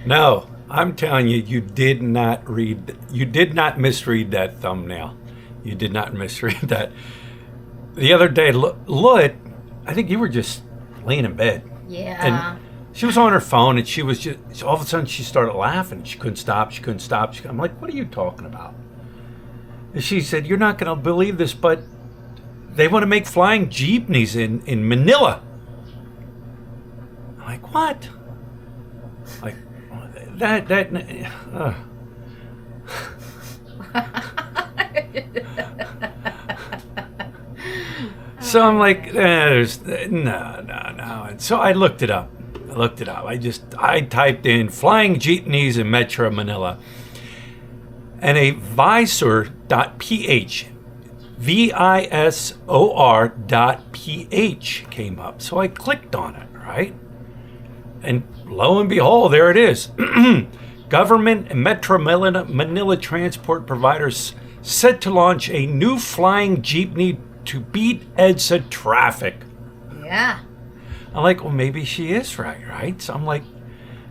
No, I'm telling you, you did not misread that thumbnail. You did not misread that. The other day, Lloyd, I think you were just laying in bed. Yeah. And she was on her phone, and she was just, all of a sudden she started laughing. She couldn't stop. I'm like, what are you talking about? And she said, you're not going to believe this, but they want to make flying jeepneys in Manila. I'm like, what? Like, So I'm like, there's no. And so I looked it up. I typed in flying jeepneys in Metro Manila, and a visor.ph, visor.ph came up. So I clicked on it, right? And lo and behold, there it is. Government and Metro Manila transport providers set to launch a new flying jeepney to beat EDSA traffic. Yeah. I'm like, well, maybe she is right? So I'm like,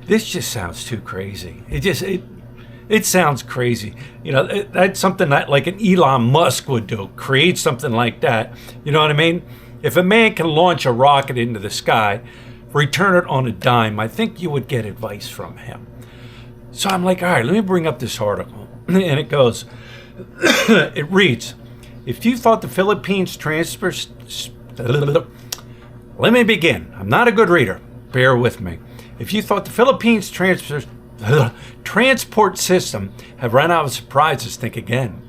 this just sounds too crazy. It sounds crazy. That's something that like an Elon Musk would do, create something like that. You know what I mean? If a man can launch a rocket into the sky, return it on a dime, I think you would get advice from him. So I'm like, all right, let me bring up this article. And it goes, it reads, if you thought the Philippines let me begin. I'm not a good reader. Bear with me. If you thought the Philippines transport system had run out of surprises, think again.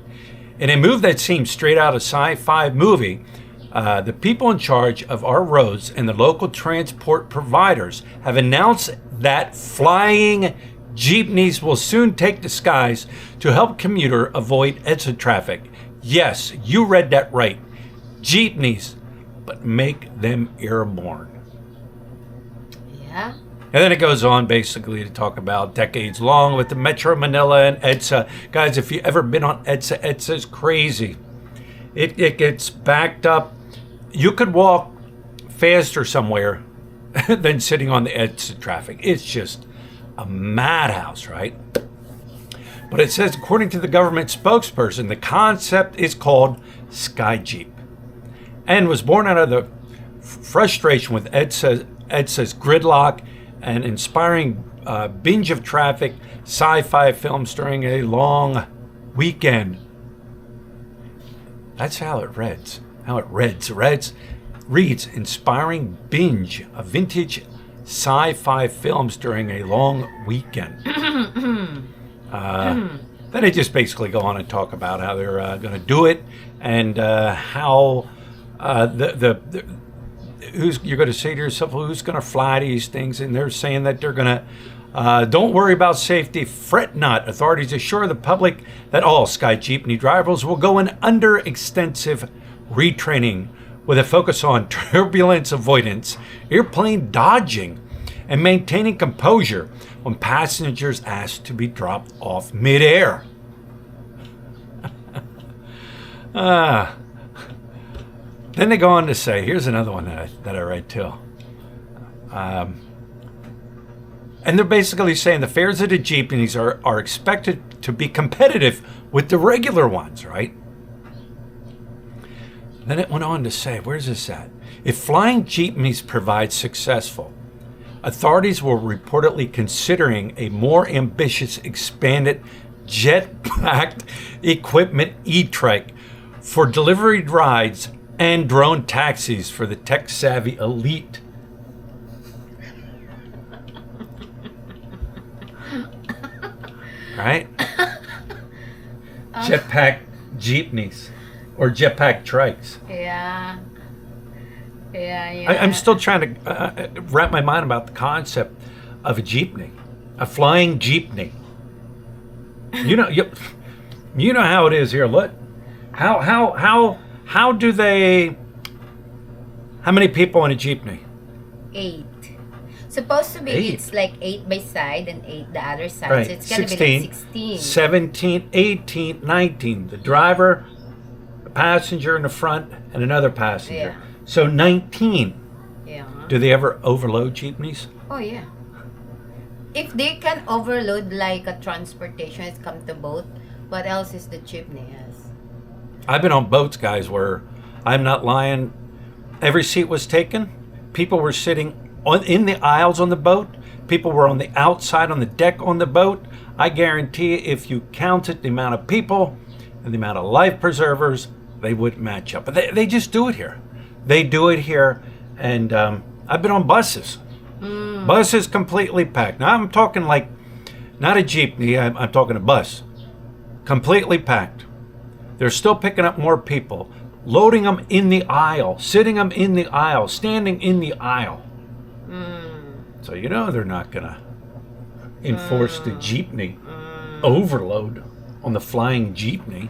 In a move that seems straight out of sci-fi movie, the people in charge of our roads and the local transport providers have announced that flying jeepneys will soon take the skies to help commuter avoid EDSA traffic. Yes, you read that right. Jeepneys, but make them airborne. Yeah. And then it goes on basically to talk about decades long with the Metro Manila and EDSA. Guys, if you've ever been on EDSA, EDSA's crazy. It gets backed up. You could walk faster somewhere than sitting on the EDSA traffic. It's just a madhouse, right? But it says, according to the government spokesperson, the concept is called Sky Jeep and was born out of the frustration with EDSA's gridlock and inspiring binge of traffic sci-fi films during a long weekend. That's how it reads. Reads inspiring binge of vintage sci-fi films during a long weekend. Then they just basically go on and talk about how they're going to do it and how who's you're going to say to yourself, well, who's going to fly these things? And they're saying that they're going to don't worry about safety, fret not. Authorities assure the public that all Sky Jeepney drivers will go in under extensive retraining with a focus on turbulence avoidance, airplane dodging, and maintaining composure when passengers ask to be dropped off midair. Then they go on to say, here's another one that I read too. And they're basically saying the fares of the jeepneys are expected to be competitive with the regular ones, right? Then it went on to say, where's this at? If flying jeepneys provide successful, authorities were reportedly considering a more ambitious, expanded, jet-packed equipment e-trike for delivery rides and drone taxis for the tech-savvy elite. Right? Jetpack jeepneys or jetpack trikes. Yeah. I'm still trying to wrap my mind about the concept of a jeepney, a flying jeepney. You know how it is here. Look, how do they? How many people in a jeepney? 8. Supposed to be 8. It's like 8 by side and 8 the other side. Right. So it's gonna 16, be like 16. 17, 18, 19. The driver, a passenger in the front, and another passenger. Yeah. So 19. Yeah. Do they ever overload jeepneys? Oh yeah. if they can overload like a transportation, it's come to boat. What else is the jeepney has? I've been on boats, guys, where I'm not lying. Every seat was taken. People were sitting in the aisles on the boat. People were on the outside on the deck on the boat. I guarantee you, if you counted the amount of people and the amount of life preservers, they wouldn't match up. But they just do it here. They do it here. And I've been on buses. Buses completely packed. Now I'm talking like, not a jeepney, I'm talking a bus. Completely packed. They're still picking up more people, loading them in the aisle, sitting them in the aisle, standing in the aisle. So you know they're not going to enforce the jeepney overload on the flying jeepney.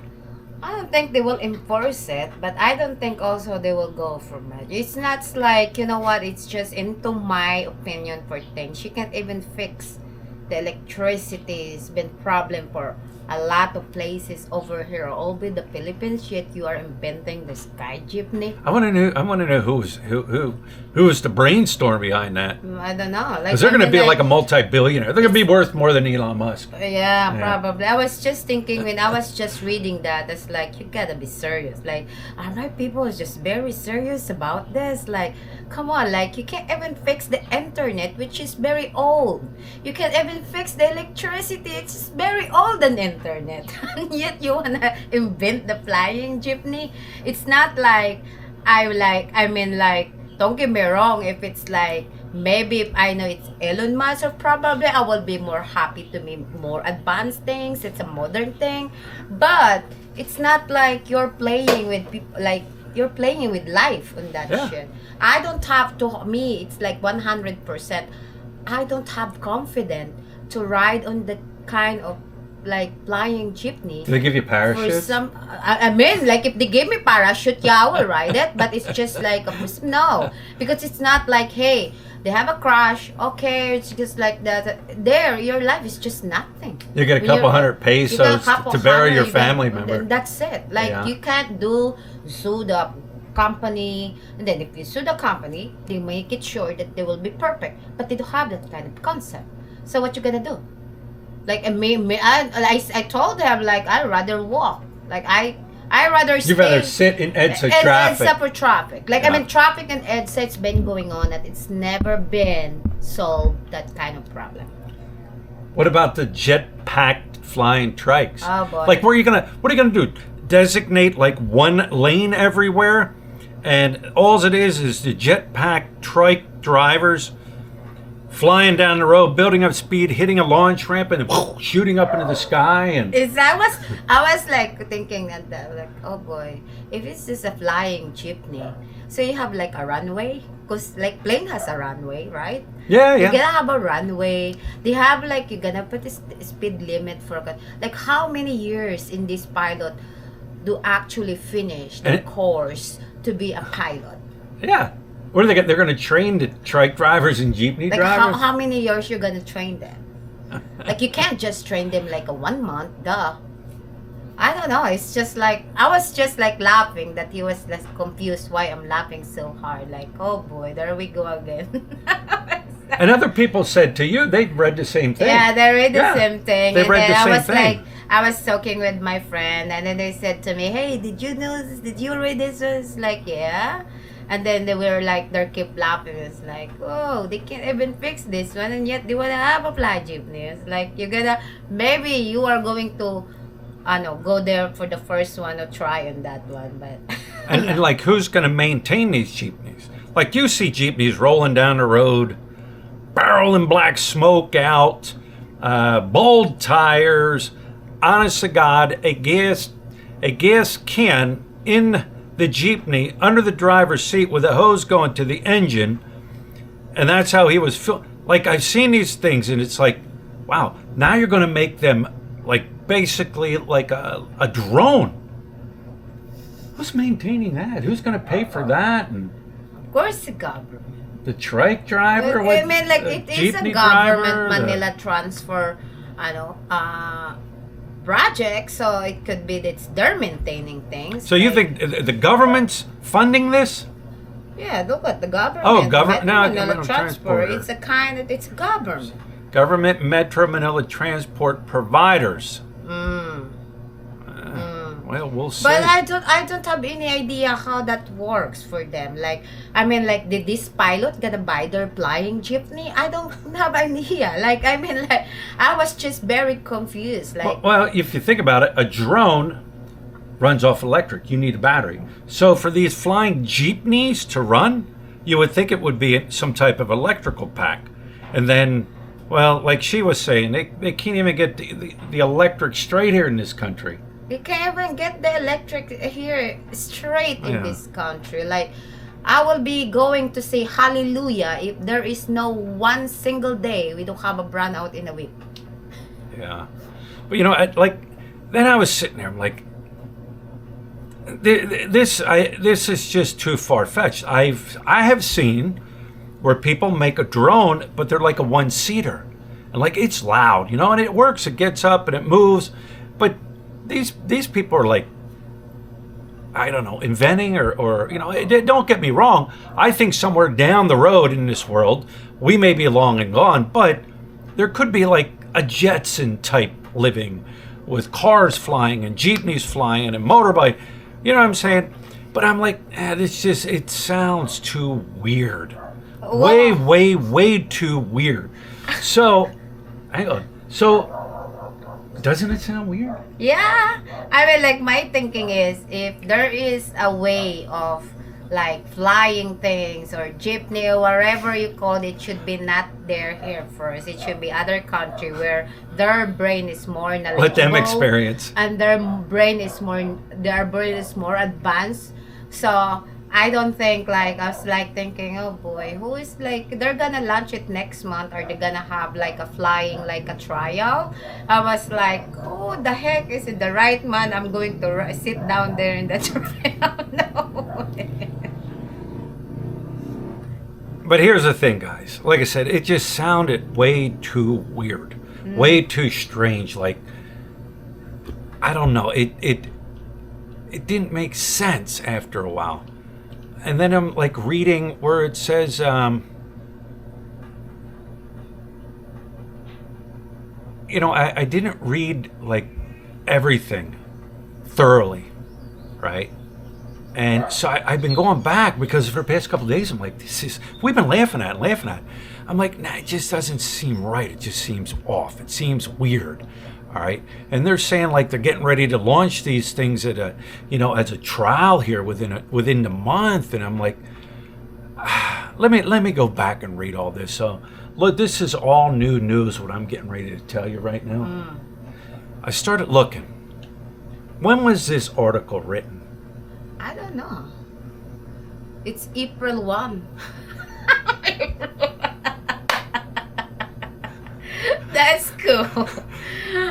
I don't think they will enforce it, but I don't think also they will go for it. It's not like, you know what, it's just into my opinion for things. You can't even fix the electricity. It's been problem for a lot of places over here, all with the Philippines, yet you are inventing the sky jeepney. I want to know who was the brainstorm behind that. I don't know. Like, Because they're going to be like a multi-billionaire. They're going to be worth more than Elon Musk. Yeah, probably. I was just thinking when I was just reading that, it's like, you gotta be serious. Like, are my people just very serious about this? Like, come on, like, you can't even fix the internet, which is very old. You can't even fix the electricity, it's very old than internet. And yet you wanna invent the flying jeepney? It's not like, don't get me wrong, if it's like, maybe if I know it's Elon Musk, or probably I will be more happy to make more advanced things. It's a modern thing. But it's not like you're playing with people, like you're playing with life on that shit. I don't have to, me, it's like 100%. I don't have confidence to ride on the kind of like flying jeepney. Do they give you parachutes? I mean, like if they give me parachute, yeah, I will ride it. But it's just like no, because it's not like, hey, they have a crash. Okay, it's just like that. There, your life is just nothing. You get a couple hundred pesos to bury your family member. That's it. Like you can't sue the company, and then if you sue the company, they make it sure that they will be perfect, but they don't have that kind of concept. So what you gonna do? Like I told them, like, I'd rather walk. Like I rather You'd rather sit in EDSA traffic. EDSA for traffic. Like, I mean, traffic and EDSA, it's been going on, that it's never been solved, that kind of problem. What about the jet-packed flying trikes? Oh boy. Like, what are you gonna do? Designate like one lane everywhere, and all it is the jet-packed trike drivers flying down the road, building up speed, hitting a launch ramp, and then shooting up into the sky. And I was like thinking that, like, oh boy, if it's just a flying jeepney, so you have like a runway, because like plane has a runway, right? Yeah. You're gonna have a runway. They have like, you're gonna put a speed limit for, like, how many years in this pilot do actually finish the course to be a pilot? Yeah. What do they get? They're going to train the trike drivers and jeepney like drivers? How many years you're going to train them? Like, you can't just train them like a 1 month, duh. I don't know. It's just like, I was just like laughing that he was less confused why I'm laughing so hard. Like, oh boy, there we go again. And other people said to you, they read the same thing. Yeah, they read the same thing. They read the same thing. Like, I was talking with my friend, and then they said to me, hey, did you know this? Did you read this? I was like, yeah. And then they were like, they kept laughing. It's like, oh, they can't even fix this one, and yet they want to have a fly jeepney. It's like, maybe you are going to, go there for the first one or try on that one. But and like, who's going to maintain these jeepneys? Like, you see jeepneys rolling down the road, barreling black smoke out, bald tires. Honest to God, a gas can in the jeepney under the driver's seat with a hose going to the engine, and that's how he was like, I've seen these things, and it's like, wow, now you're going to make them like basically like a drone. Who's maintaining that? Who's going to pay for that? And of course the government, the trike driver. I mean, like, it is a government Manila transfer project, so it could be that they're maintaining things. So you think the government's funding this? Yeah, look at the government. Oh, government. No, Manila transfer. It's a government. Government Metro Manila transport providers. Well, we'll see. But I don't have any idea how that works for them. Like, I mean, like, did this pilot gonna buy their flying jeepney? I don't have idea. Like, I mean, like, I was just very confused. Like, well, if you think about it, a drone runs off electric. You need a battery. So for these flying jeepneys to run, you would think it would be some type of electrical pack. And then, well, like she was saying, they can't even get the electric straight here in this country. you can't even get the electric here straight in this country. Like, I will be going to say hallelujah if there is no one single day we don't have a brownout in a week. Yeah. But, you know, then I was sitting there, I'm like, this is just too far-fetched. I have seen where people make a drone, but they're like a one-seater. And, like, it's loud, you know, and it works. It gets up and it moves. But these people are like, I don't know, inventing or you know, don't get me wrong. I think somewhere down the road in this world, we may be long and gone, but there could be like a Jetson type living with cars flying and jeepneys flying and motorbike. You know what I'm saying? But I'm like, it sounds too weird. Well, Way too weird. So, hang on. So, doesn't it sound weird? yeah. I mean, like, my thinking is if there is a way of like flying things or jeepney or whatever you call it, should be not there here first. It should be other country where their brain is more knowledgeable. Let them experience. And their brain is more advanced. So I don't think, like, I was like thinking, oh boy, who is like, they're gonna launch it next month or they're gonna have like a flying, like a trial. I was like, oh, the heck, is it the right man? I'm going to sit down there in the trial. No way. But here's the thing, guys. Like I said, it just sounded way too weird, way too strange. Like, I don't know. It didn't make sense after a while. And then I'm like reading where it says, you know, I didn't read like everything thoroughly, right? And so I've been going back because for the past couple of days, I'm like, we've been laughing at it. I'm like, nah, it just doesn't seem right. It just seems off. It seems weird. All right. And they're saying like they're getting ready to launch these things at as a trial here within the month. And I'm like, let me go back and read all this. So look, this is all new news, what I'm getting ready to tell you right now. I started looking. When was this article written? I don't know. It's April 1. That's cool.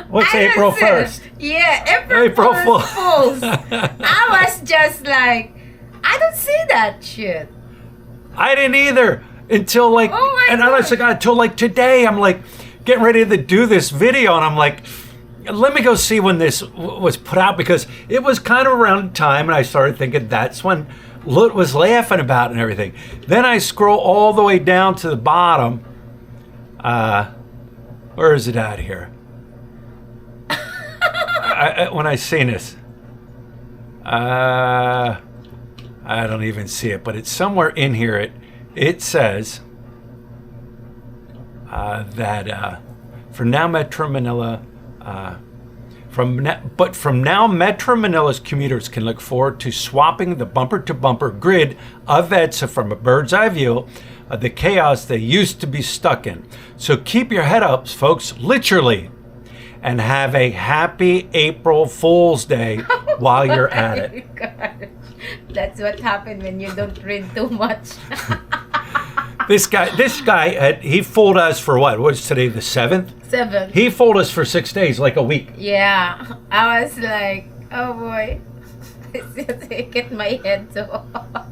What's April 1st? Yeah, April Fools. I was just like, I don't see that shit. I didn't either until like, Oh my and honestly, God, until like today, I'm like getting ready to do this video, and I'm like, let me go see when this was put out, because it was kind of around the time, and I started thinking that's when Lut was laughing about it and everything. Then I scroll all the way down to the bottom. Where is it at here? When I seen this, I don't even see it, but it's somewhere in here. It says that for now Metro Manila, from now Metro Manila's commuters can look forward to swapping the bumper-to-bumper grid of EDSA from a bird's eye view of the chaos they used to be stuck in. So keep your head up, folks, literally, and have a happy April Fool's Day while you're at it. Gosh. That's what happened when you don't read too much. This guy, he fooled us for what? What's today, the 7th? 7. He fooled us for 6 days, like a week. Yeah, I was like, oh boy. It's just hit my head so.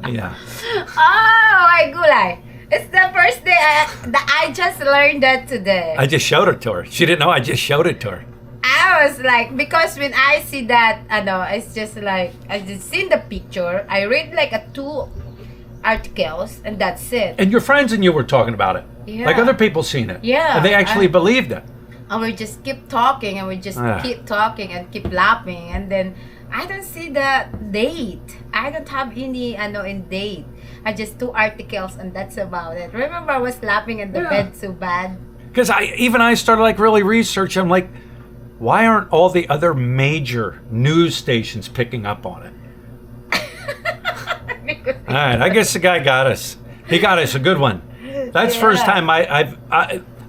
Yeah. Oh, my gulay. It's the first day I just learned that today. I just showed it to her. She didn't know. I just showed it to her. I was like, because when I see that, it's just like, I just seen the picture. I read like articles, and that's it. And your friends and you were talking about it. Yeah. Like other people seen it. Yeah. And they actually believed it. And we just keep talking, and we just keep talking and keep laughing, and then I don't see the date. I don't have any in date. I just 2 articles, and that's about it. Remember, I was laughing in the bed so bad. Because I started like really researching. I'm like, why aren't all the other major news stations picking up on it? All right, I guess the guy got us. He got us a good one. That's first time I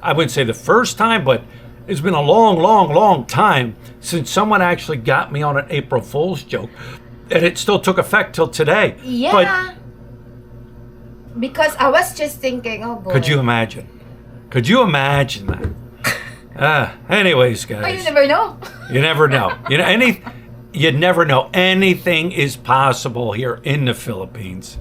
wouldn't say the first time, but it's been a long time since someone actually got me on an April Fool's joke, and it still took effect till today. Yeah. But because I was just thinking, oh boy. could you imagine? Could you imagine that? Anyways, guys. Oh, you never know. You never know. You never know. Anything is possible here in the Philippines.